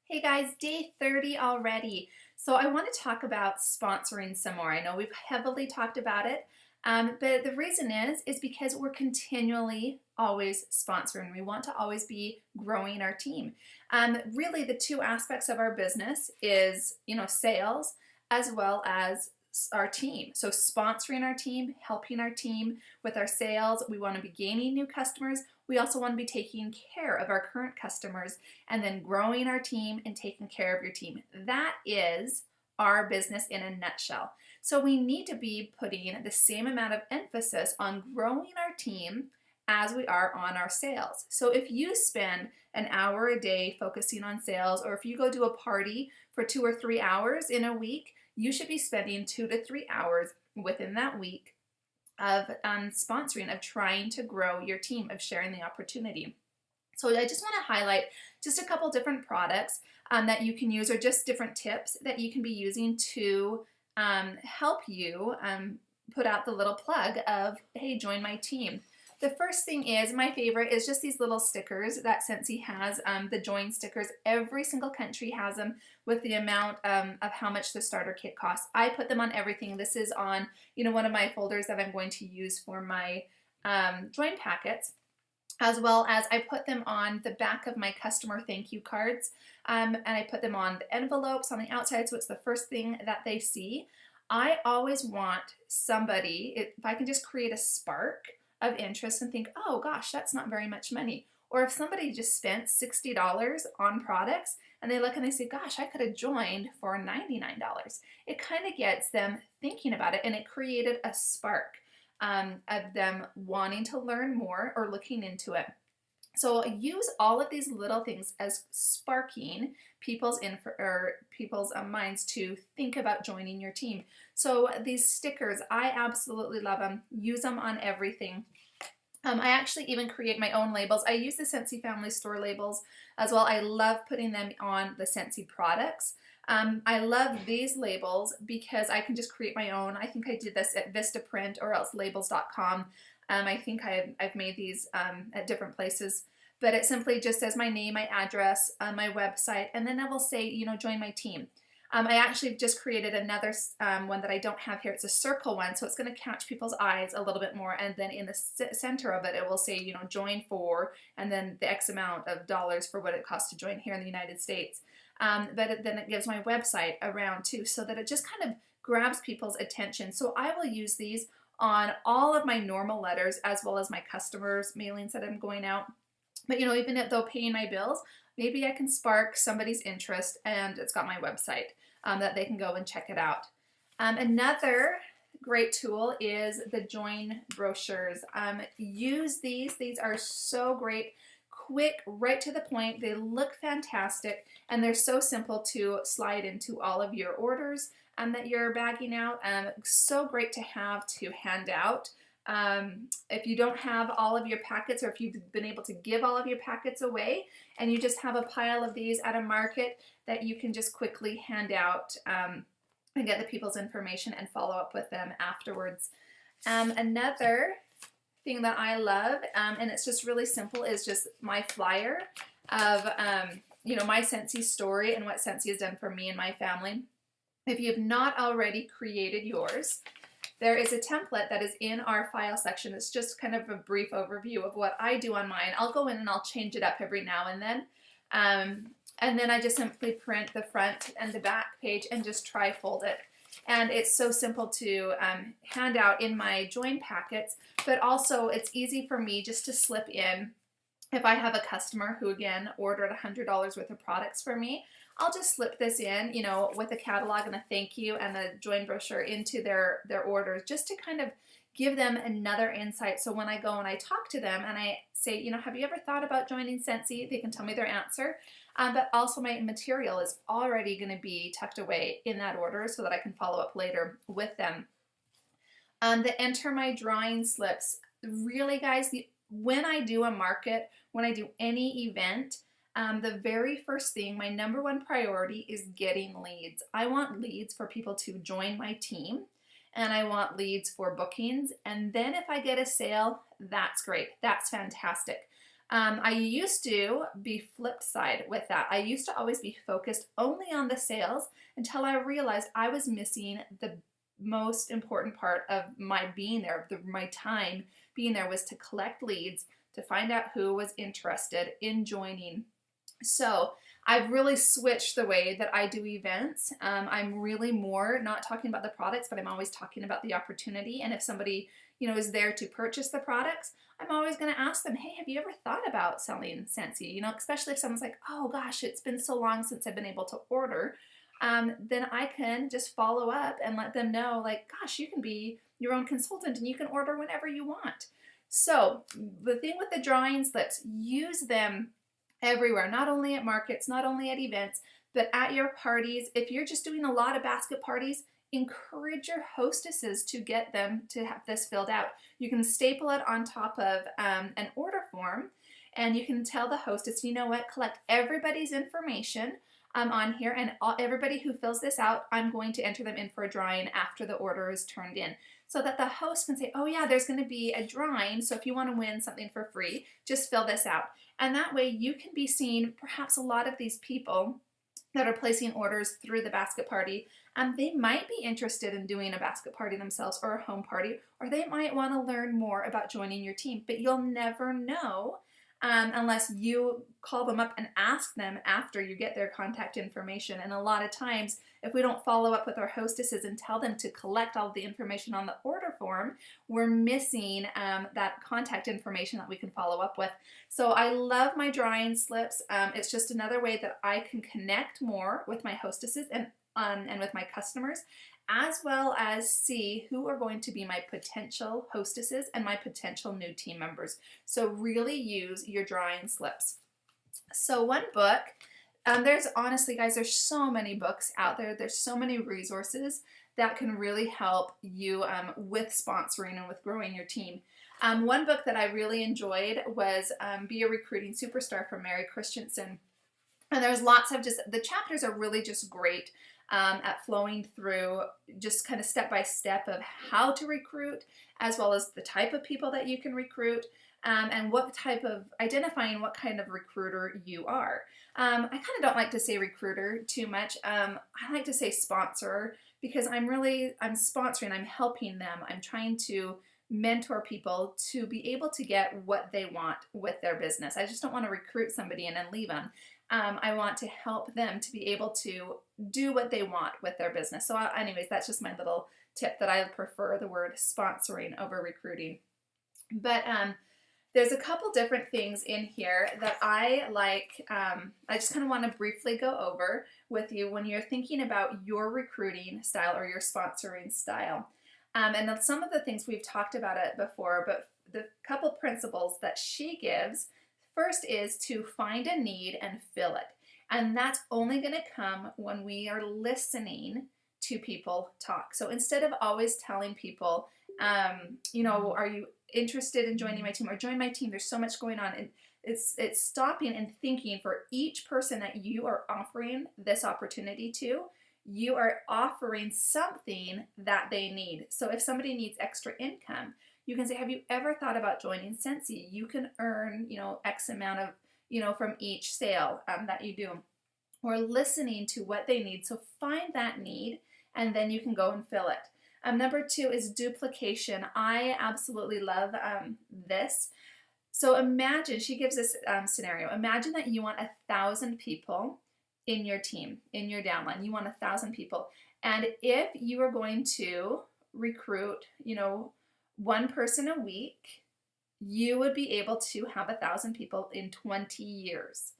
Hey guys, day 30 already. So I want to talk about sponsoring some more. I know we've heavily talked about it, but the reason is because we're continually always sponsoring. We want to always be growing our team. Really, the two aspects of our business is, sales as well as our team. So sponsoring our team, helping our team with our sales. We want to be gaining new customers. We also want to be taking care of our current customers and then growing our team and taking care of your team. That is our business in a nutshell. So we need to be putting the same amount of emphasis on growing our team as we are on our sales. So if you spend an hour a day focusing on sales, or if you go to a party for 2 or 3 hours in a week, you should be spending 2 to 3 hours within that week of sponsoring, of trying to grow your team, of sharing the opportunity. So I just want to highlight just a couple different products that you can use, or just different tips that you can be using to help you put out the little plug of, hey, join my team. The first thing is, my favorite is just these little stickers that Scentsy has, the join stickers. Every single country has them with the amount of how much the starter kit costs. I put them on everything. This is on, one of my folders that I'm going to use for my join packets, as well as I put them on the back of my customer thank you cards, and I put them on the envelopes on the outside, so it's the first thing that they see. I always want somebody, if I can just create a spark of interest and think, oh gosh, that's not very much money. Or if somebody just spent $60 on products and they look and they say, gosh, I could have joined for $99. It kind of gets them thinking about it, and it created a spark of them wanting to learn more or looking into it. So use all of these little things as sparking people's minds to think about joining your team. So these stickers, I absolutely love them. Use them on everything. I actually even create my own labels. I use the Scentsy Family Store labels as well. I love putting them on the Scentsy products. I love these labels because I can just create my own. I think I did this at Vistaprint or else labels.com. I think I've made these at different places, but it simply just says my name, my address, my website, and then I will say, join my team. I actually just created another one that I don't have here. It's a circle one, so it's going to catch people's eyes a little bit more, and then in the center of it, it will say, join for, and then the X amount of dollars for what it costs to join here in the United States. But then it gives my website around too, so that it just kind of grabs people's attention. So I will use these on all of my normal letters as well as my customers' mailings that I'm going out. But even though paying my bills, maybe I can spark somebody's interest, and it's got my website that they can go and check it out. Another great tool is the join brochures. Use these. These are so great. Quick, right to the point. They look fantastic, and they're so simple to slide into all of your orders that you're bagging out. So great to have to hand out. If you don't have all of your packets, or if you've been able to give all of your packets away and you just have a pile of these at a market that you can just quickly hand out and get the people's information and follow up with them afterwards. Another thing that I love, and it's just really simple, is just my flyer of my Scentsy story and what Scentsy has done for me and my family. If you have not already created yours, there is a template that is in our file section. It's just kind of a brief overview of what I do on mine. I'll go in and I'll change it up every now and then. And then I just simply print the front and the back page and just tri-fold it. And it's so simple to hand out in my join packets, but also it's easy for me just to slip in. If I have a customer who, again, ordered $100 worth of products for me, I'll just slip this in, with a catalog and a thank you and the join brochure into their orders, just to kind of give them another insight. So when I go and I talk to them and I say, have you ever thought about joining Scentsy? They can tell me their answer. But also my material is already going to be tucked away in that order so that I can follow up later with them. The enter my drawing slips. Really, guys, when I do a market, when I do any event, the very first thing, my number one priority is getting leads. I want leads for people to join my team, and I want leads for bookings. And then if I get a sale, that's great. That's fantastic. I used to be flipped side with that. I used to always be focused only on the sales until I realized I was missing the most important part of my being there, my time being there was to collect leads, to find out who was interested in joining. So I've really switched the way that I do events. I'm really more not talking about the products, but I'm always talking about the opportunity. And if somebody, is there to purchase the products, I'm always going to ask them, hey, have you ever thought about selling Scentsy? Especially if someone's like, oh gosh, it's been so long since I've been able to order. Then I can just follow up and let them know, like, gosh, you can be your own consultant and you can order whenever you want. So the thing with the drawing slips, use them everywhere, not only at markets, not only at events, but at your parties. If you're just doing a lot of basket parties, encourage your hostesses to get them to have this filled out. You can staple it on top of an order form, and you can tell the hostess, you know what, collect everybody's information on here, and everybody who fills this out, I'm going to enter them in for a drawing after the order is turned in, so that the host can say, oh yeah, there's going to be a drawing, so if you want to win something for free, just fill this out. And that way you can be seeing perhaps a lot of these people that are placing orders through the basket party. They might be interested in doing a basket party themselves or a home party, or they might want to learn more about joining your team, but you'll never know unless you call them up and ask them after you get their contact information. And a lot of times, if we don't follow up with our hostesses and tell them to collect all the information on the order form, we're missing that contact information that we can follow up with. So I love my drawing slips. It's just another way that I can connect more with my hostesses and with my customers, as well as see who are going to be my potential hostesses and my potential new team members. So really use your drawing slips. So one book, there's honestly, guys, there's so many books out there. There's so many resources that can really help you with sponsoring and with growing your team. One book that I really enjoyed was Be a Recruiting Superstar from Mary Christensen. And there's lots of the chapters are really just great at flowing through just kind of step by step of how to recruit, as well as the type of people that you can recruit, and what type of identifying what kind of recruiter you are. I kind of don't like to say recruiter too much. I like to say sponsor, because I'm sponsoring, I'm helping them. I'm trying to mentor people to be able to get what they want with their business. I just don't want to recruit somebody and then leave them. I want to help them to be able to do what they want with their business. So anyways, that's just my little tip, that I prefer the word sponsoring over recruiting. But there's a couple different things in here that I like. I just kind of want to briefly go over with you when you're thinking about your recruiting style or your sponsoring style. And then some of the things we've talked about it before, but the couple principles that she gives, first is to find a need and fill it. And that's only going to come when we are listening to people talk. So instead of always telling people, are you interested in joining my team, or join my team, there's so much going on. And it's stopping and thinking, for each person that you are offering this opportunity to, you are offering something that they need. So if somebody needs extra income, you can say, have you ever thought about joining Scentsy? You can earn, X amount of, from each sale that you do. Or listening to what they need. So find that need, and then you can go and fill it. Number 2 is duplication. I absolutely love this. So imagine, she gives this scenario. Imagine that you want 1,000 people in your team, in your downline. You want 1,000 people. And if you are going to recruit, one person a week, you would be able to have 1,000 people in 20 years.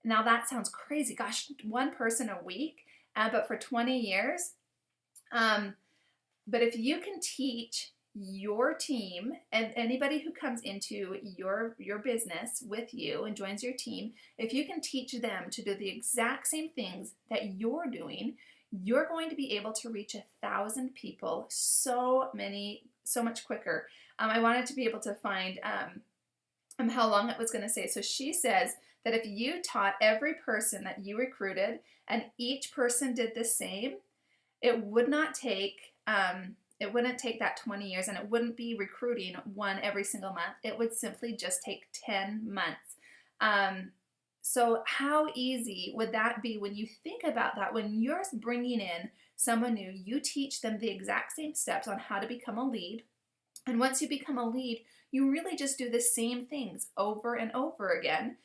Now that sounds crazy. Gosh, one person a week, but for 20 years. But if you can teach your team and anybody who comes into your business with you and joins your team, if you can teach them to do the exact same things that you're doing, you're going to be able to reach 1,000 people so much quicker. I wanted to be able to find how long it was going to say. So she says that if you taught every person that you recruited and each person did the same, it wouldn't take that 20 years, and it wouldn't be recruiting one every single month. It would simply just take 10 months. So how easy would that be when you think about that? When you're bringing in someone new, you teach them the exact same steps on how to become a lead. And once you become a lead, you really just do the same things over and over again,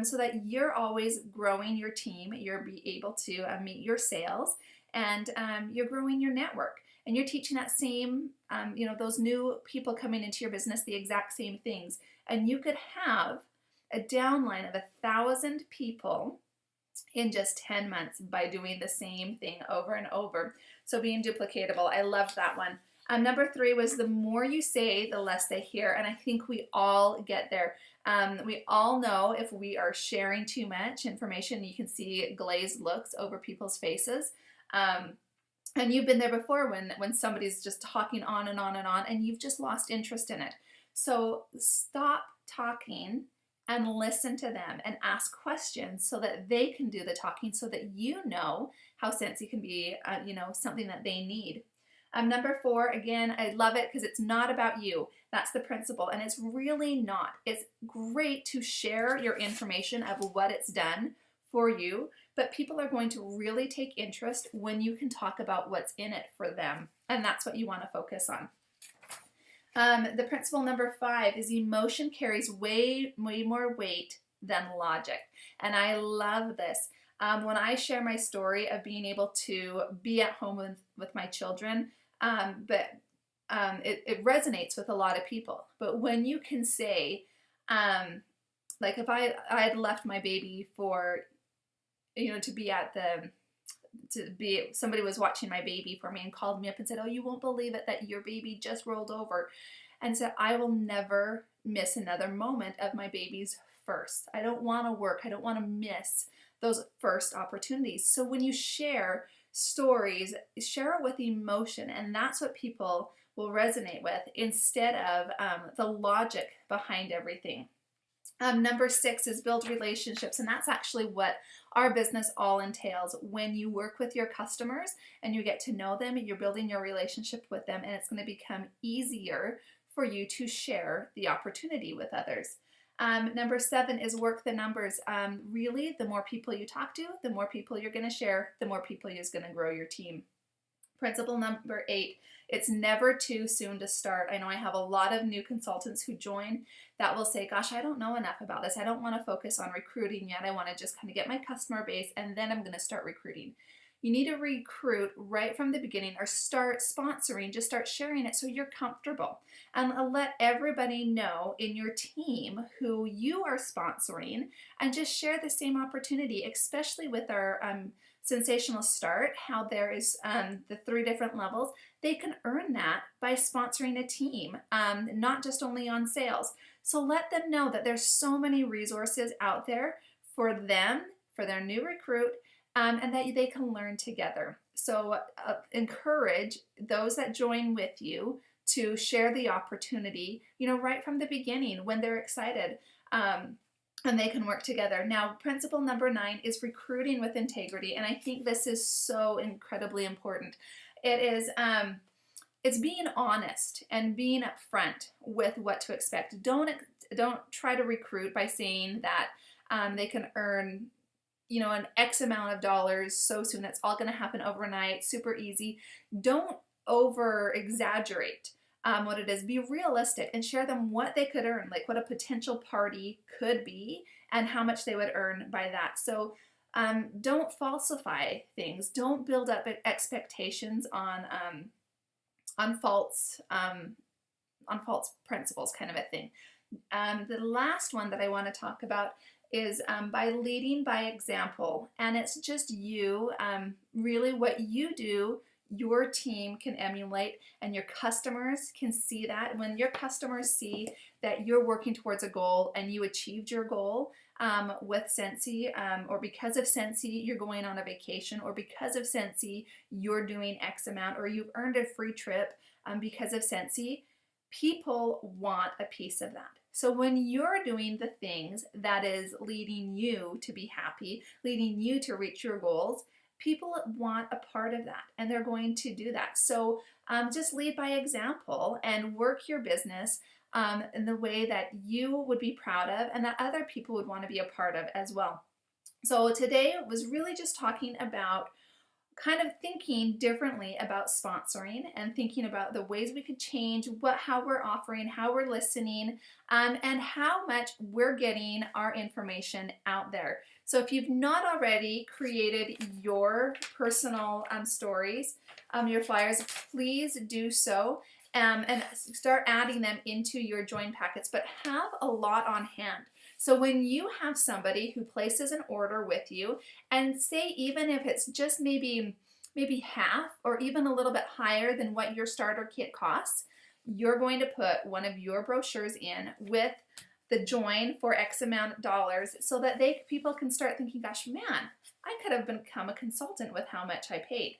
so that you're always growing your team. You're be able to meet your sales, and you're growing your network. And you're teaching that same, those new people coming into your business the exact same things. And you could have a downline of 1,000 people in just 10 months by doing the same thing over and over. So being duplicatable, I love that one. Number 3 was the more you say, the less they hear. And I think we all get there. We all know if we are sharing too much information, you can see glazed looks over people's faces. And you've been there before when somebody's just talking on and on and on, and you've just lost interest in it. So stop talking and listen to them and ask questions so that they can do the talking, so that you know how Scentsy can be, something that they need. Number 4, again, I love it because it's not about you. That's the principle, and it's really not. It's great to share your information of what it's done for you, but people are going to really take interest when you can talk about what's in it for them, and that's what you want to focus on. The principle number 5 is emotion carries way more weight than logic, and I love this. When I share my story of being able to be at home with my children, it resonates with a lot of people. But when you can say, like if I had left my baby for, somebody was watching my baby for me and called me up and said, "Oh, you won't believe it that your baby just rolled over," and said, "I will never miss another moment of my baby's first. I don't want to work. I don't want to miss those first opportunities." So when you share stories, share it with emotion, and that's what people will resonate with instead of the logic behind everything. Number 6 is build relationships, and that's actually what our business all entails. When you work with your customers and you get to know them, you're building your relationship with them, and it's going to become easier for you to share the opportunity with others. Number 7 is work the numbers. Really, the more people you talk to, the more people you're going to share, the more people you're going to grow your team. Principle number 8, it's never too soon to start. I know I have a lot of new consultants who join that will say, "Gosh, I don't know enough about this. I don't want to focus on recruiting yet. I want to just kind of get my customer base and then I'm going to start recruiting." You need to recruit right from the beginning, or start sponsoring. Just start sharing it so you're comfortable, and let everybody know in your team who you are sponsoring, and just share the same opportunity, especially with our Sensational Start, how there is the 3 different levels. They can earn that by sponsoring a team, not just only on sales. So let them know that there's so many resources out there for them, for their new recruit, and that they can learn together. So encourage those that join with you to share the opportunity, right from the beginning when they're excited. And they can work together. Now, principle number 9 is recruiting with integrity, and I think this is so incredibly important. It is it's being honest and being upfront with what to expect. Don't try to recruit by saying that they can earn an X amount of dollars so soon. That's all going to happen overnight, super easy. Don't over exaggerate what it is. Be realistic and share them what they could earn, like what a potential party could be and how much they would earn by that. So don't falsify things. Don't build up expectations on false principles, kind of a thing. The last one that I want to talk about is by leading by example, and it's just you. Really, what you do, your team can emulate, and your customers can see that. When your customers see that you're working towards a goal and you achieved your goal with Scentsy, or because of Scentsy you're going on a vacation, or because of Scentsy you're doing X amount, or you've earned a free trip because of Scentsy, people want a piece of that. So when you're doing the things that is leading you to be happy, leading you to reach your goals, people want a part of that, and they're going to do that. So just lead by example and work your business in the way that you would be proud of and that other people would want to be a part of as well. So today was really just talking about kind of thinking differently about sponsoring and thinking about the ways we could change how we're offering, how we're listening, and how much we're getting our information out there. So if you've not already created your personal stories, your flyers, please do so. And start adding them into your join packets, but have a lot on hand. So when you have somebody who places an order with you, and say even if it's just maybe half or even a little bit higher than what your starter kit costs, you're going to put one of your brochures in with the join for X amount of dollars so that people can start thinking, gosh, man, I could have become a consultant with how much I paid.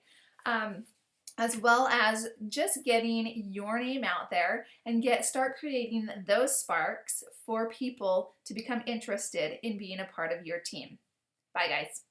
As well as just getting your name out there and start creating those sparks for people to become interested in being a part of your team. Bye, guys.